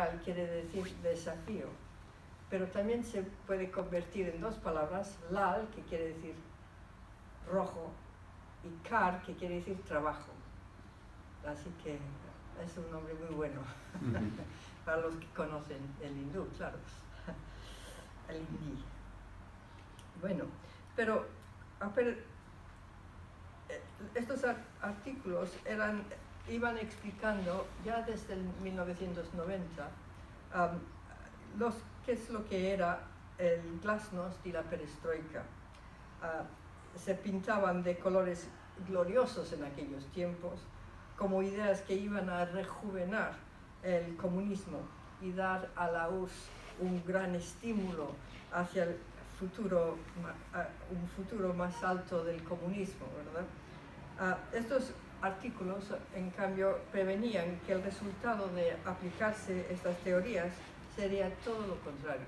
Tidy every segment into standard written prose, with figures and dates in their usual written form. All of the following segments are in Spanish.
literal quiere decir desafío, pero también se puede convertir en dos palabras, lal, que quiere decir rojo, y kar, que quiere decir trabajo. Así que es un nombre muy bueno para los que conocen el hindú, claro, el hindi. Bueno, pero estos artículos iban explicando ya desde el 1990 qué es lo que era el glasnost y la perestroika. Se pintaban de colores gloriosos en aquellos tiempos, como ideas que iban a rejuvenar el comunismo y dar a la URSS un gran estímulo hacia el futuro, un futuro más alto del comunismo, ¿verdad? Estos artículos, en cambio, prevenían que el resultado de aplicarse estas teorías sería todo lo contrario,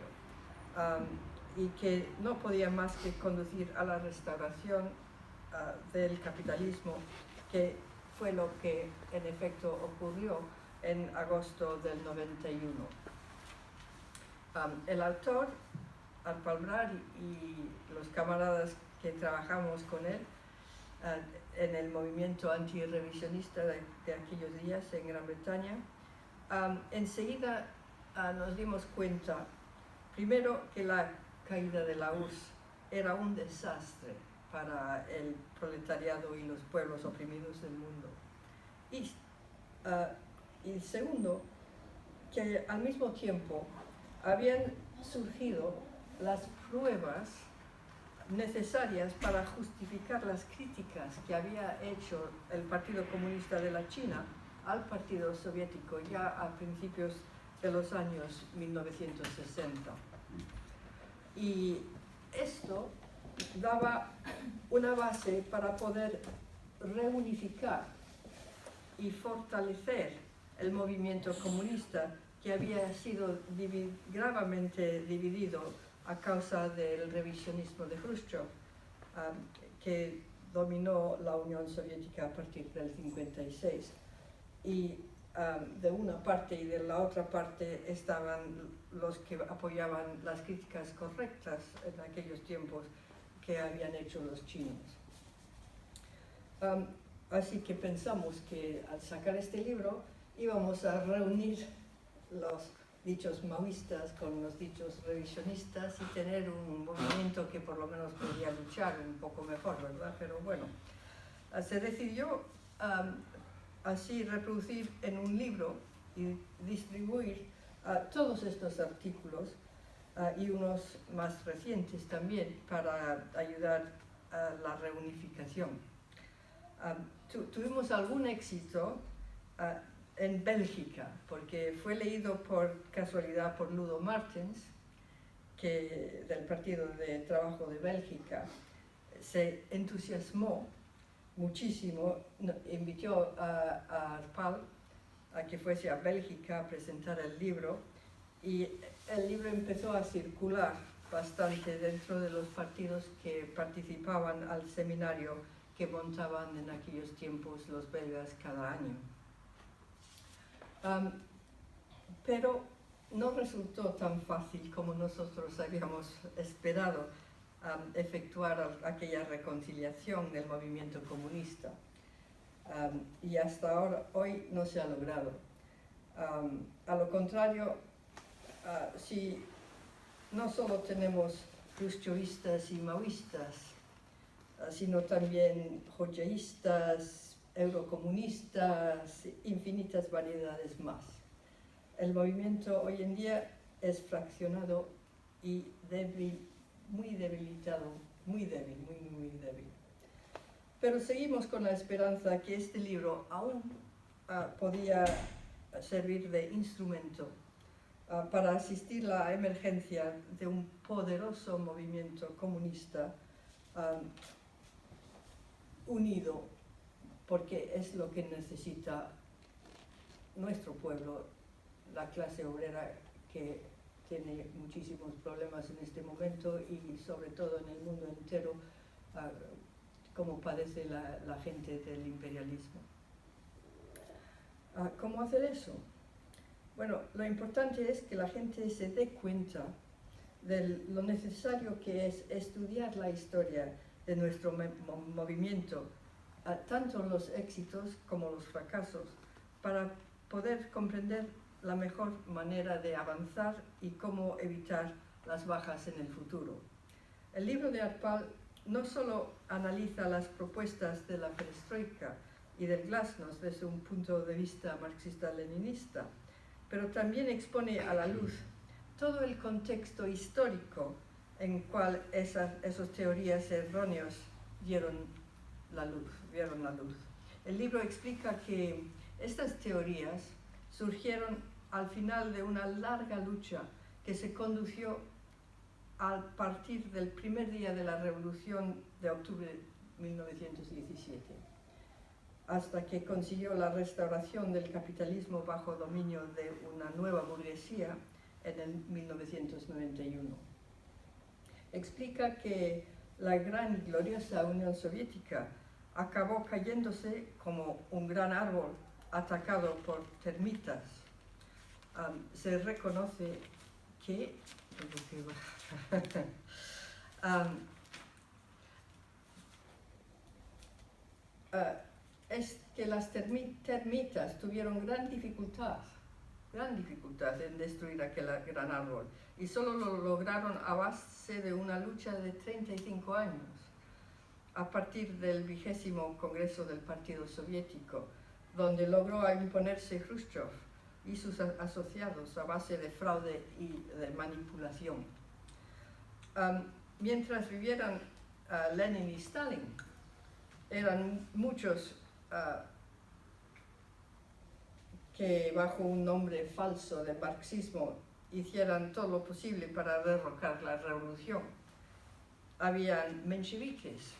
y que no podía más que conducir a la restauración del capitalismo, que fue lo que en efecto ocurrió en agosto del 91. El autor, Arpal y los camaradas que trabajamos con él en el movimiento antirrevisionista de aquellos días en Gran Bretaña, enseguida nos dimos cuenta, primero, que la caída de la URSS era un desastre para el proletariado y los pueblos oprimidos del mundo. Y segundo, que al mismo tiempo habían surgido las pruebas necesarias para justificar las críticas que había hecho el Partido Comunista de la China al Partido Soviético ya a principios de los años 1960. Y esto daba una base para poder reunificar y fortalecer el movimiento comunista, que había sido gravemente dividido a causa del revisionismo de Khrushchev, que dominó la Unión Soviética a partir del 56. Y de una parte y de la otra parte estaban los que apoyaban las críticas correctas en aquellos tiempos que habían hecho los chinos. Así que pensamos que al sacar este libro íbamos a reunir los dichos maoístas con los dichos revisionistas y tener un movimiento que por lo menos podía luchar un poco mejor, ¿verdad? Pero bueno, se decidió así reproducir en un libro y distribuir todos estos artículos y unos más recientes también para ayudar a la reunificación. Tuvimos algún éxito en Bélgica, porque fue leído por casualidad por Ludo Martens, que del Partido de Trabajo de Bélgica. Se entusiasmó muchísimo, invitó a Arpal a que fuese a Bélgica a presentar el libro, y el libro empezó a circular bastante dentro de los partidos que participaban al seminario que montaban en aquellos tiempos los belgas cada año. Pero no resultó tan fácil como nosotros habíamos esperado efectuar aquella reconciliación del movimiento comunista. Y hasta hoy no se ha logrado. A lo contrario, si no solo tenemos khrushchevistas y maoístas, sino también joyeístas, eurocomunistas, infinitas variedades más. El movimiento hoy en día es fraccionado y débil, muy debilitado, muy débil, muy débil. Pero seguimos con la esperanza que este libro aún podía servir de instrumento para asistir a la emergencia de un poderoso movimiento comunista unido, porque es lo que necesita nuestro pueblo, la clase obrera, que tiene muchísimos problemas en este momento y sobre todo en el mundo entero, como padece la gente del imperialismo. ¿Cómo hacer eso? Bueno, lo importante es que la gente se dé cuenta de lo necesario que es estudiar la historia de nuestro movimiento, tanto los éxitos como los fracasos, para poder comprender la mejor manera de avanzar y cómo evitar las bajas en el futuro. El libro de Arpal no solo analiza las propuestas de la perestroika y del glasnost desde un punto de vista marxista-leninista, pero también expone a la luz todo el contexto histórico en cual esas teorías erróneas vieron la luz. El libro explica que estas teorías surgieron al final de una larga lucha que se condujo a partir del primer día de la Revolución de octubre de 1917, hasta que consiguió la restauración del capitalismo bajo dominio de una nueva burguesía en el 1991. Explica que la gran y gloriosa Unión Soviética acabó cayéndose como un gran árbol atacado por termitas. Se reconoce que es que las termitas tuvieron gran dificultad en destruir aquel gran árbol, y solo lo lograron a base de una lucha de 35 años, a partir del 20º Congreso del Partido Soviético, donde logró imponerse Khrushchev y sus asociados a base de fraude y de manipulación. Mientras vivieran Lenin y Stalin, eran muchos que bajo un nombre falso de marxismo hicieran todo lo posible para derrocar la revolución. Habían mencheviques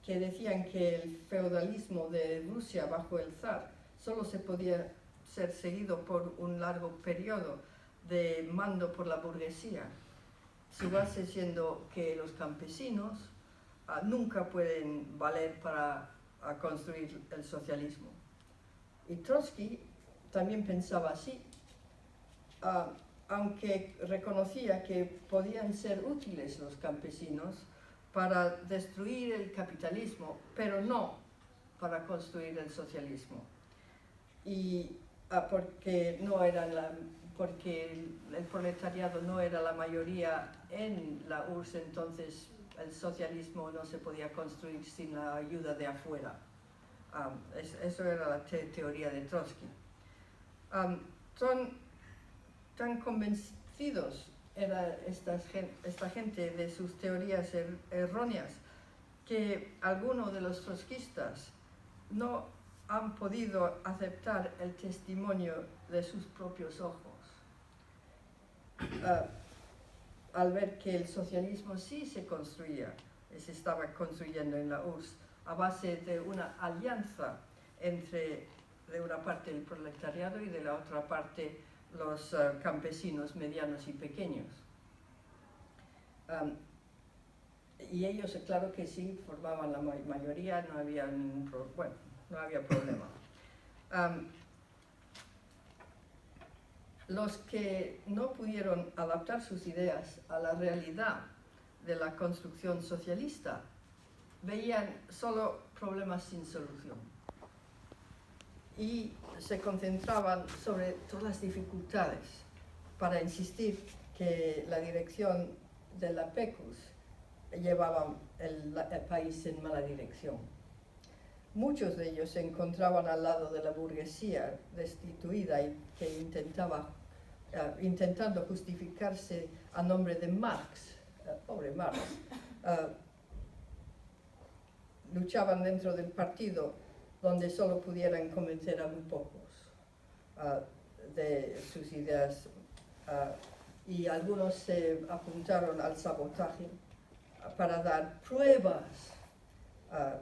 que decían que el feudalismo de Rusia bajo el zar solo se podía ser seguido por un largo periodo de mando por la burguesía, su base siendo que los campesinos nunca pueden valer para construir el socialismo. Y Trotsky también pensaba así, aunque reconocía que podían ser útiles los campesinos para destruir el capitalismo, pero no para construir el socialismo. Y porque el proletariado no era la mayoría en la URSS, entonces el socialismo no se podía construir sin la ayuda de afuera. Eso era la teoría de Trotsky. Son tan convencidos era esta gente de sus teorías erróneas que algunos de los trotskistas no han podido aceptar el testimonio de sus propios ojos al ver que el socialismo sí se estaba construyendo en la URSS a base de una alianza entre, de una parte, el proletariado y de la otra parte los campesinos medianos y pequeños. Y ellos, claro que sí, formaban la mayoría, no había problema. Los que no pudieron adaptar sus ideas a la realidad de la construcción socialista veían solo problemas sin solución y se concentraban sobre todas las dificultades para insistir que la dirección de la PECUS llevaba el país en mala dirección. Muchos de ellos se encontraban al lado de la burguesía destituida y que intentando justificarse a nombre de Marx, pobre Marx, luchaban dentro del partido donde solo pudieran convencer a muy pocos de sus ideas, y algunos se apuntaron al sabotaje para dar pruebas a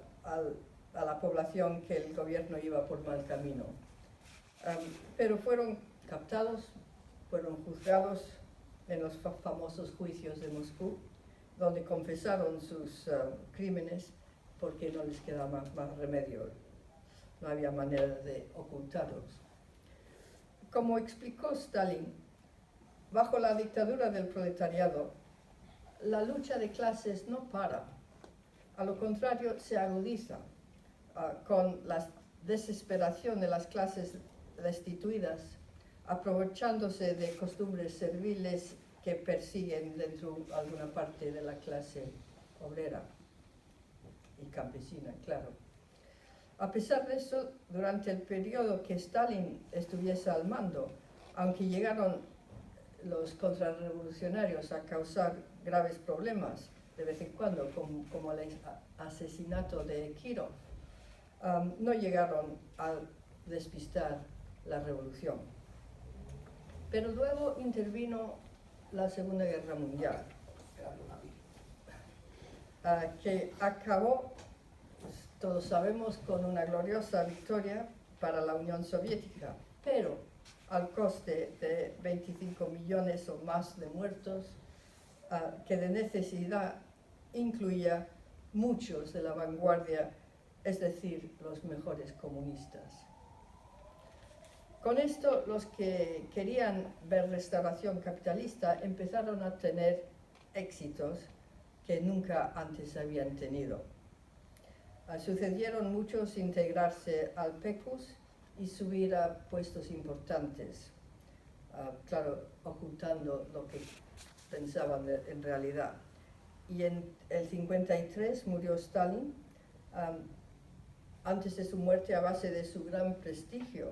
la población que el gobierno iba por mal camino. Pero fueron captados, fueron juzgados en los famosos juicios de Moscú, donde confesaron sus crímenes porque no les quedaba más remedio, no había manera de ocultarlos. Como explicó Stalin, bajo la dictadura del proletariado, la lucha de clases no para. A lo contrario, se agudiza con la desesperación de las clases destituidas, aprovechándose de costumbres serviles que persiguen dentro de alguna parte de la clase obrera y campesina, claro. A pesar de eso, durante el periodo que Stalin estuviese al mando, aunque llegaron los contrarrevolucionarios a causar graves problemas de vez en cuando, como el asesinato de Kirov, no llegaron a despistar la revolución. Pero luego intervino la Segunda Guerra Mundial, que acabó, todos sabemos, con una gloriosa victoria para la Unión Soviética, pero al coste de 25 millones o más de muertos, que de necesidad incluía muchos de la vanguardia, es decir, los mejores comunistas. Con esto, los que querían ver restauración capitalista empezaron a tener éxitos que nunca antes habían tenido. Sucedieron muchos integrarse al PECUS y subir a puestos importantes, claro, ocultando lo que pensaban en realidad. Y en el 53 murió Stalin, antes de su muerte, a base de su gran prestigio,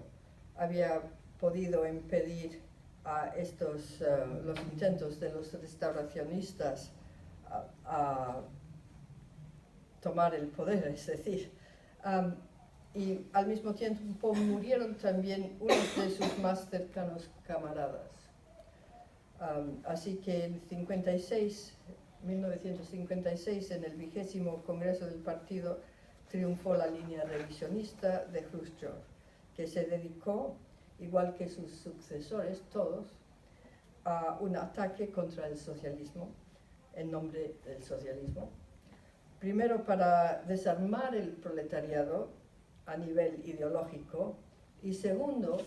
había podido impedir a los intentos de los restauracionistas a tomar el poder, es decir, y al mismo tiempo murieron también unos de sus más cercanos camaradas. Así que en 1956, en el 20º Congreso del Partido, triunfó la línea revisionista de Khrushchev, que se dedicó, igual que sus sucesores todos, a un ataque contra el socialismo, en nombre del socialismo. Primero, para desarmar el proletariado a nivel ideológico, y segundo,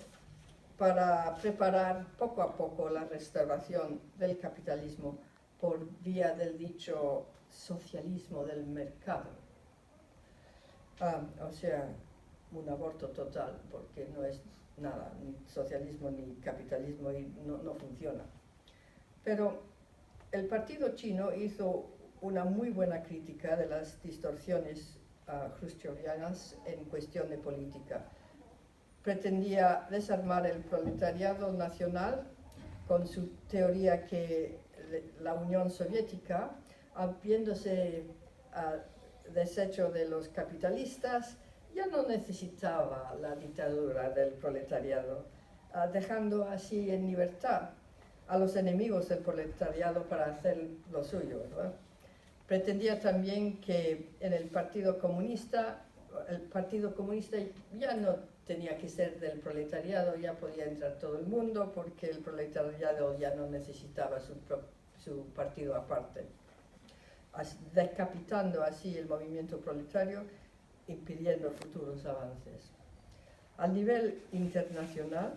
para preparar poco a poco la restauración del capitalismo por vía del dicho socialismo del mercado. O sea, un aborto total, porque no es nada, ni socialismo ni capitalismo, y no funciona. Pero el partido chino hizo una muy buena crítica de las distorsiones khrushchevianas en cuestión de política. Pretendía desarmar el proletariado nacional con su teoría que la Unión Soviética, habiéndose deshecho de los capitalistas, ya no necesitaba la dictadura del proletariado, dejando así en libertad a los enemigos del proletariado para hacer lo suyo, ¿verdad? Pretendía también que en el Partido Comunista ya no tenía que ser del proletariado, ya podía entrar todo el mundo, porque el proletariado ya no necesitaba su partido aparte, decapitando así el movimiento proletario, impidiendo futuros avances. A nivel internacional,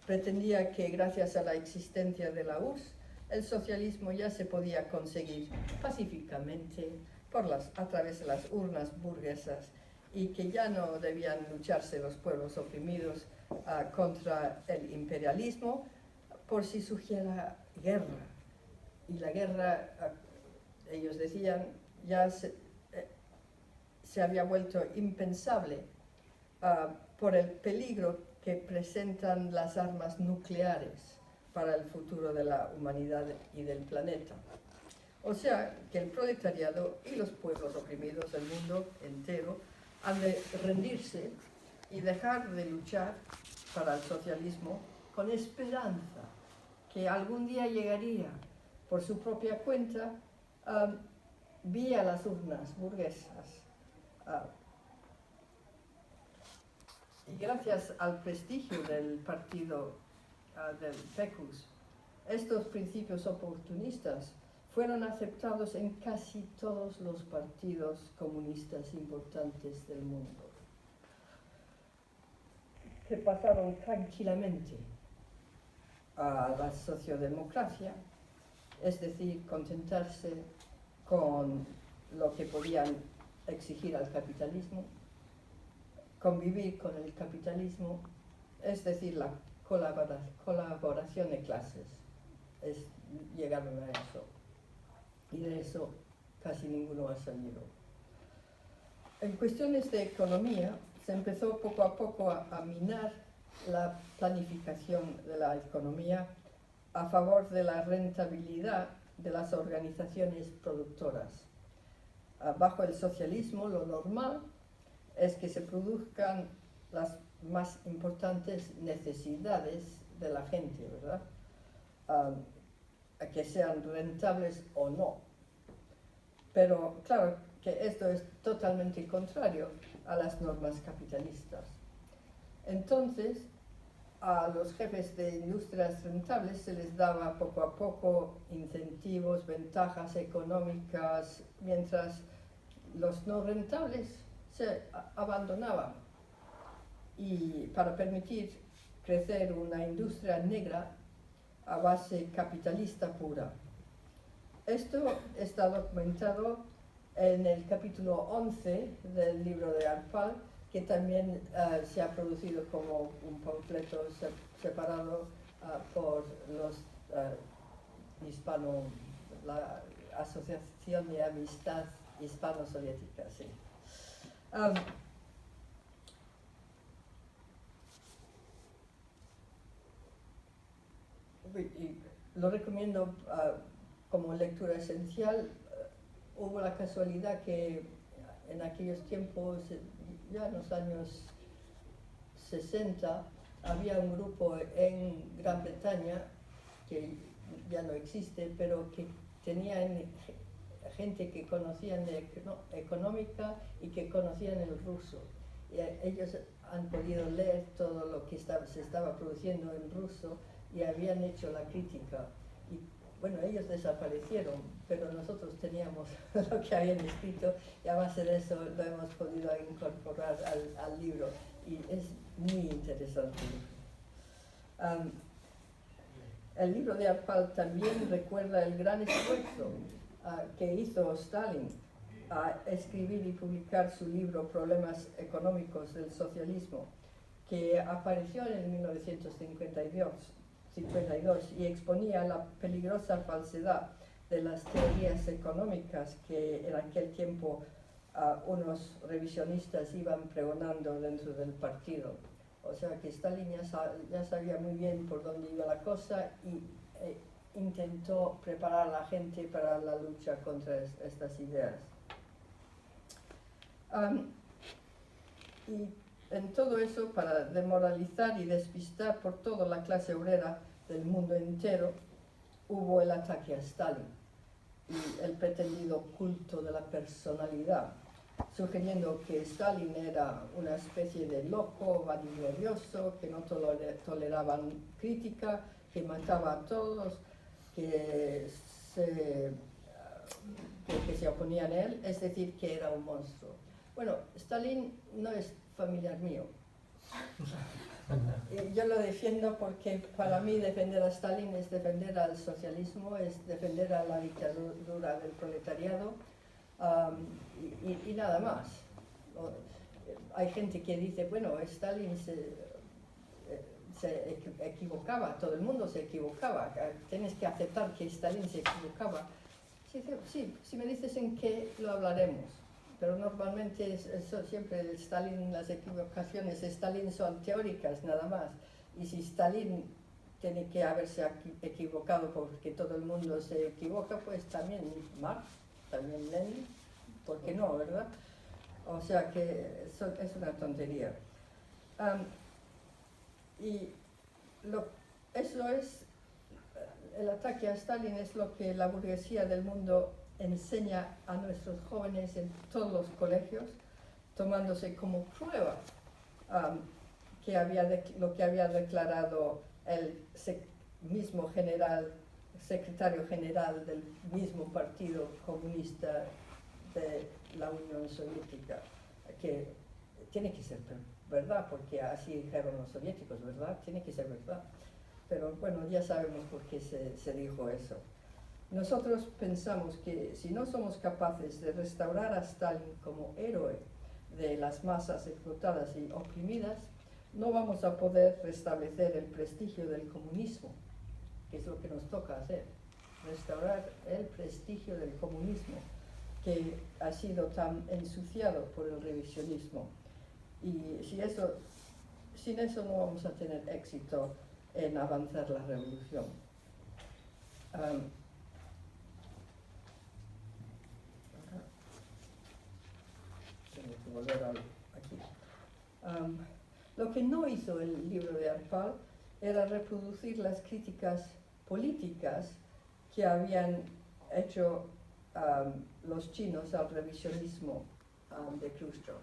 pretendía que gracias a la existencia de la URSS, el socialismo ya se podía conseguir pacíficamente a través de las urnas burguesas, y que ya no debían lucharse los pueblos oprimidos contra el imperialismo por si surgiera guerra. Y la guerra, ellos decían, ya se había vuelto impensable por el peligro que presentan las armas nucleares para el futuro de la humanidad y del planeta. O sea, que el proletariado y los pueblos oprimidos del mundo entero han de rendirse y dejar de luchar para el socialismo con esperanza que algún día llegaría por su propia cuenta vía las urnas burguesas. Y gracias al prestigio del partido del PECUS, estos principios oportunistas fueron aceptados en casi todos los partidos comunistas importantes del mundo. que pasaron tranquilamente a la sociodemocracia, es decir, contentarse con lo que podían exigir al capitalismo, convivir con el capitalismo, es decir, la colaboración de clases. Llegaron a eso. Y de eso casi ninguno ha salido. En cuestiones de economía, se empezó poco a poco a minar la planificación de la economía a favor de la rentabilidad de las organizaciones productoras. Bajo el socialismo, lo normal es que se produzcan las más importantes necesidades de la gente, ¿verdad? Que sean rentables o no. Pero claro que esto es totalmente contrario a las normas capitalistas. Entonces, a los jefes de industrias rentables se les daba poco a poco incentivos, ventajas económicas, mientras los no rentables se abandonaban. Y para permitir crecer una industria negra a base capitalista pura. Esto está documentado en el capítulo 11 del libro de Arpal, que también se ha producido como un panfleto separado por los la Asociación de Amistad Hispano-Soviética. Sí. Y lo recomiendo como lectura esencial. Hubo la casualidad que en aquellos tiempos, ya en los años 60, había un grupo en Gran Bretaña, que ya no existe, pero que tenían gente que conocían de económica y que conocían el ruso. Y ellos han podido leer todo lo que se estaba produciendo en ruso y habían hecho la crítica. Y bueno, ellos desaparecieron, pero nosotros teníamos lo que habían escrito y a base de eso lo hemos podido incorporar al libro y es muy interesante. El libro de Arpal también recuerda el gran esfuerzo que hizo Stalin a escribir y publicar su libro Problemas económicos del socialismo, que apareció en 1952 y exponía la peligrosa falsedad de las teorías económicas que en aquel tiempo unos revisionistas iban pregonando dentro del partido. O sea que Stalin ya sabía muy bien por dónde iba la cosa y intentó preparar a la gente para la lucha contra estas ideas. Y en todo eso, para demoralizar y despistar por toda la clase obrera del mundo entero, hubo el ataque a Stalin y el pretendido culto de la personalidad, sugiriendo que Stalin era una especie de loco, vanaglorioso, que no toleraba crítica, que mataba a todos, que se oponían a él, es decir, que era un monstruo. Bueno, Stalin no es familiar mío. Yo lo defiendo porque para mí defender a Stalin es defender al socialismo, es defender a la dictadura del proletariado y nada más. Hay gente que dice, bueno, Stalin se equivocaba, todo el mundo se equivocaba, tienes que aceptar que Stalin se equivocaba. Sí, si me dices en qué, lo hablaremos. Pero normalmente siempre Stalin, las equivocaciones de Stalin son teóricas nada más. Y si Stalin tiene que haberse equivocado porque todo el mundo se equivoca, pues también Marx, también Lenin, ¿por qué no, verdad? O sea que es una tontería. Eso es, el ataque a Stalin es lo que la burguesía del mundo enseña a nuestros jóvenes en todos los colegios, tomándose como prueba lo que había declarado el mismo secretario general del mismo partido comunista de la Unión Soviética, que tiene que ser verdad, porque así dijeron los soviéticos, ¿verdad? Tiene que ser verdad. Pero bueno, ya sabemos por qué se dijo eso. Nosotros pensamos que si no somos capaces de restaurar a Stalin como héroe de las masas explotadas y oprimidas, no vamos a poder restablecer el prestigio del comunismo, que es lo que nos toca hacer, restaurar el prestigio del comunismo, que ha sido tan ensuciado por el revisionismo. Y sin eso no vamos a tener éxito en avanzar la revolución. Tengo que volver aquí. Lo que no hizo el libro de Arpal era reproducir las críticas políticas que habían hecho los chinos al revisionismo de Khrushchev,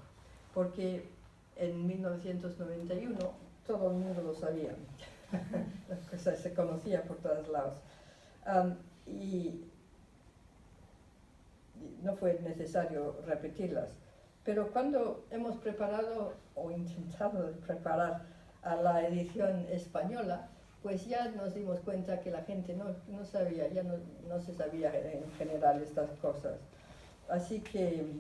porque en 1991 todo el mundo lo sabía, la cosa se conocía por todos lados, y no fue necesario repetirlas. Pero cuando hemos preparado o intentado preparar a la edición española, pues ya nos dimos cuenta que la gente no sabía, ya no se sabía en general estas cosas. Así que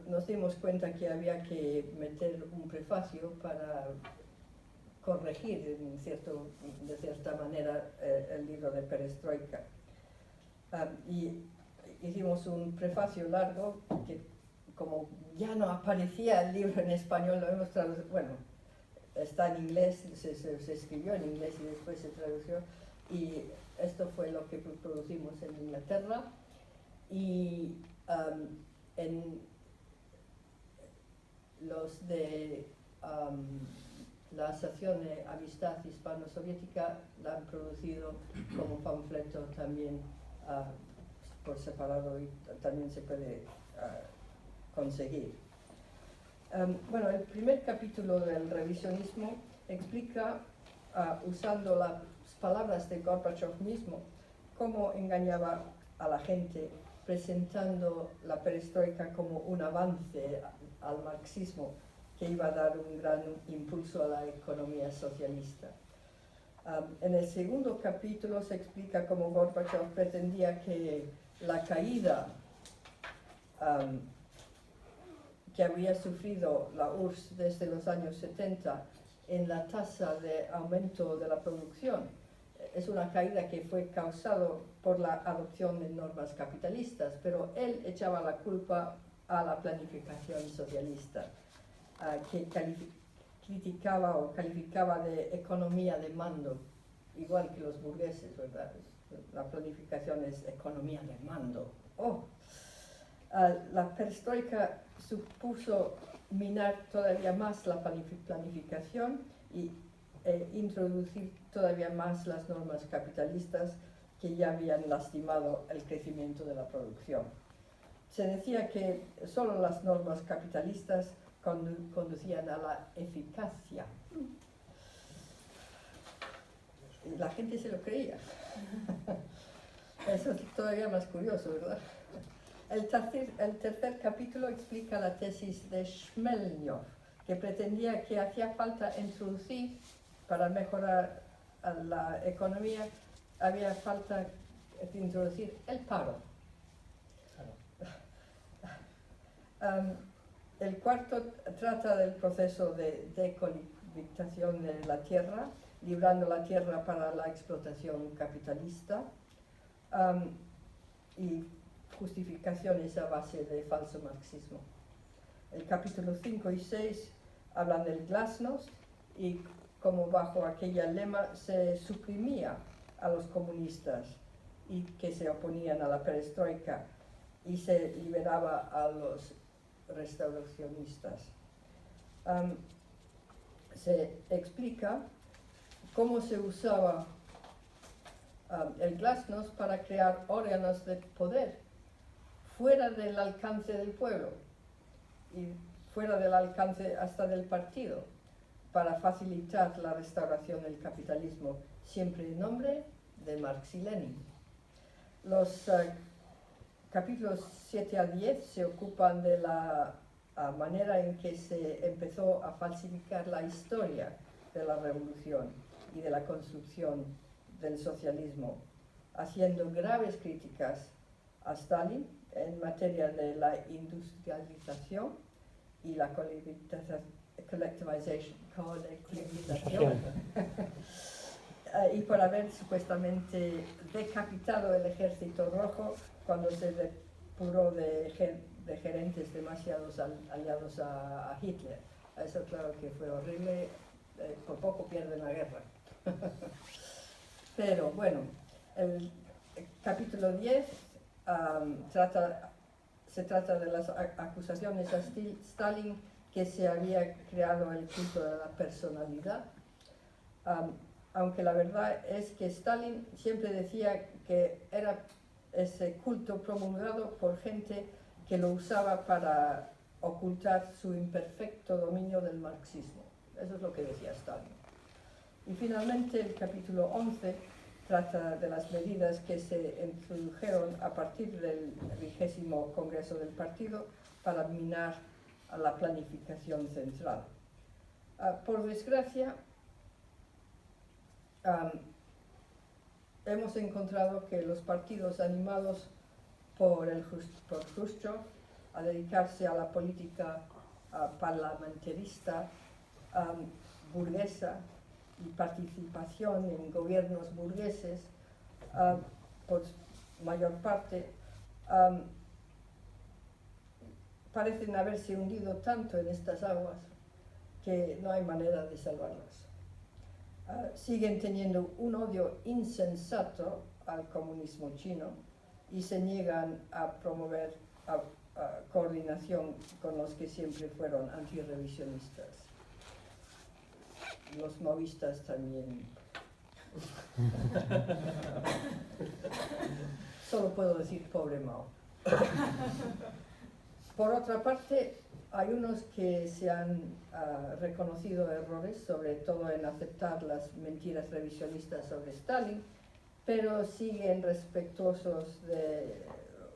nos dimos cuenta que había que meter un prefacio para corregir de cierta manera el libro de Perestroika. Y hicimos un prefacio largo que, como ya no aparecía el libro en español, lo hemos traducido, bueno, está en inglés, se escribió en inglés y después se tradujo, y esto fue lo que producimos en Inglaterra. Y en los de la Asociación de Amistad Hispano-Soviética la han producido como panfleto también por separado, y también se puede conseguir. Bueno, el primer capítulo del revisionismo explica, usando las palabras de Gorbachev mismo, cómo engañaba a la gente, presentando la perestroika como un avance al marxismo que iba a dar un gran impulso a la economía socialista. En el segundo capítulo se explica cómo Gorbachev pretendía que la caída que había sufrido la URSS desde los años 70 en la tasa de aumento de la producción es una caída que fue causada por la adopción de normas capitalistas, pero él echaba la culpa a la planificación socialista, que criticaba o calificaba de economía de mando, igual que los burgueses, ¿verdad? La planificación es economía de mando. La perestroika supuso minar todavía más la planificación y introducir todavía más las normas capitalistas que ya habían lastimado el crecimiento de la producción. Se decía que solo las normas capitalistas conducían a la eficacia. Y la gente se lo creía. Eso es todavía más curioso, ¿verdad? El tercer capítulo explica la tesis de Shmelnyov, que pretendía que hacía falta introducir, para mejorar la economía, había falta introducir el paro. El cuarto trata del proceso de decolonización de la tierra, librando la tierra para la explotación capitalista, y justificaciones a base de falso marxismo. El capítulo 5 y 6 hablan del glasnost y cómo bajo aquella lema se suprimía a los comunistas y que se oponían a la perestroika y se liberaba a los restauracionistas. Se explica cómo se usaba el glasnost para crear órganos de poder fuera del alcance del pueblo y fuera del alcance hasta del partido, para facilitar la restauración del capitalismo, siempre en nombre de Marx y Lenin. Los capítulos 7 a 10 se ocupan de la manera en que se empezó a falsificar la historia de la revolución y de la construcción del socialismo, haciendo graves críticas a Stalin en materia de la industrialización y la colectivización y por haber supuestamente decapitado el Ejército Rojo cuando se depuró de gerentes demasiados aliados a Hitler. Eso claro que fue horrible, por poco pierden la guerra. Pero bueno, el capítulo 10 se trata de las acusaciones a Stalin que se había creado el culto de la personalidad, aunque la verdad es que Stalin siempre decía que era ese culto promulgado por gente que lo usaba para ocultar su imperfecto dominio del marxismo. Eso es lo que decía Stalin. Y finalmente el capítulo 11 trata de las medidas que se introdujeron a partir del 20º Congreso del Partido para minar a la planificación central. Por desgracia, hemos encontrado que los partidos animados por Khrushchev a dedicarse a la política parlamentarista burguesa y participación en gobiernos burgueses, por mayor parte, parecen haberse hundido tanto en estas aguas que no hay manera de salvarlas. Siguen teniendo un odio insensato al comunismo chino y se niegan a promover coordinación con los que siempre fueron antirrevisionistas. Los maoístas también. Solo puedo decir pobre Mao. Por otra parte, hay unos que se han reconocido errores, sobre todo en aceptar las mentiras revisionistas sobre Stalin, pero siguen respetuosos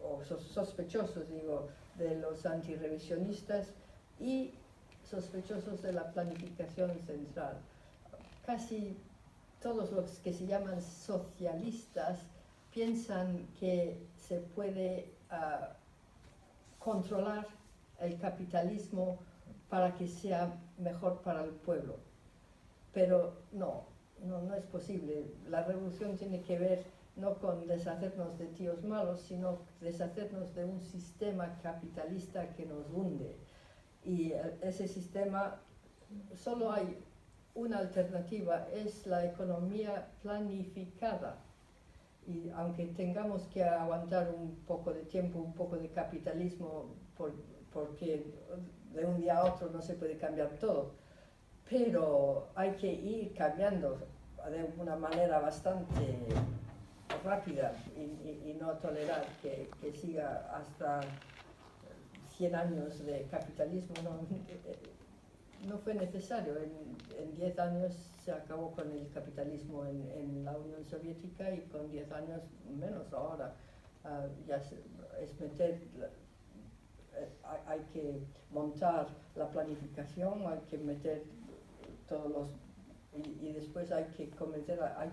o sospechosos, digo, de los antirrevisionistas y sospechosos de la planificación central. Casi todos los que se llaman socialistas piensan que se puede controlar el capitalismo para que sea mejor para el pueblo. Pero no es posible. La revolución tiene que ver no con deshacernos de tíos malos, sino deshacernos de un sistema capitalista que nos hunde. Y ese sistema, solo hay una alternativa, es la economía planificada. Y aunque tengamos que aguantar un poco de tiempo, un poco de capitalismo, porque de un día a otro no se puede cambiar todo, pero hay que ir cambiando de una manera bastante rápida y no tolerar que siga hasta 100 años de capitalismo. No fue necesario. En 10 años se acabó con el capitalismo en la Unión Soviética y con 10 años menos ahora. Hay que montar la planificación, hay que meter todos los... Y después hay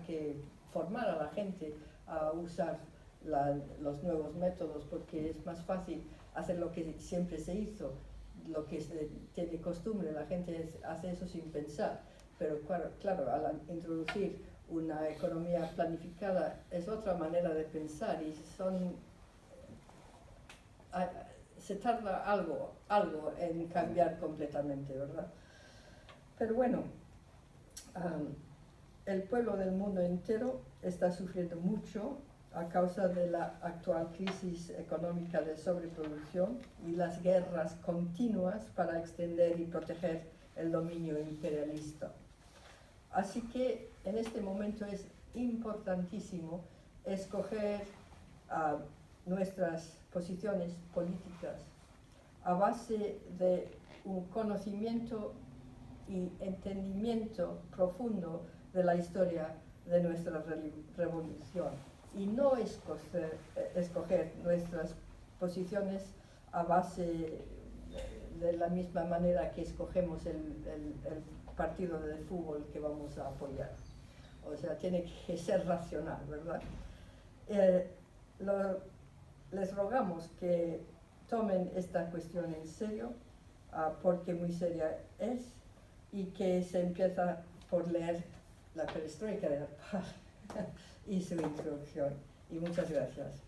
que formar a la gente a usar los nuevos métodos, porque es más fácil hacer lo que siempre se hizo, lo que se tiene costumbre. La gente hace eso sin pensar, pero claro, al introducir una economía planificada es otra manera de pensar y se tarda algo en cambiar completamente, ¿verdad? Pero bueno, el pueblo del mundo entero está sufriendo mucho a causa de la actual crisis económica de sobreproducción y las guerras continuas para extender y proteger el dominio imperialista. Así que en este momento es importantísimo escoger nuestras posiciones políticas a base de un conocimiento y entendimiento profundo de la historia de nuestra revolución, y no escoger nuestras posiciones a base de la misma manera que escogemos el partido de fútbol que vamos a apoyar. O sea, tiene que ser racional, ¿verdad? Les rogamos que tomen esta cuestión en serio, porque muy seria es, y que se empieza por leer la perestroika de la paz y su introducción. Y muchas gracias.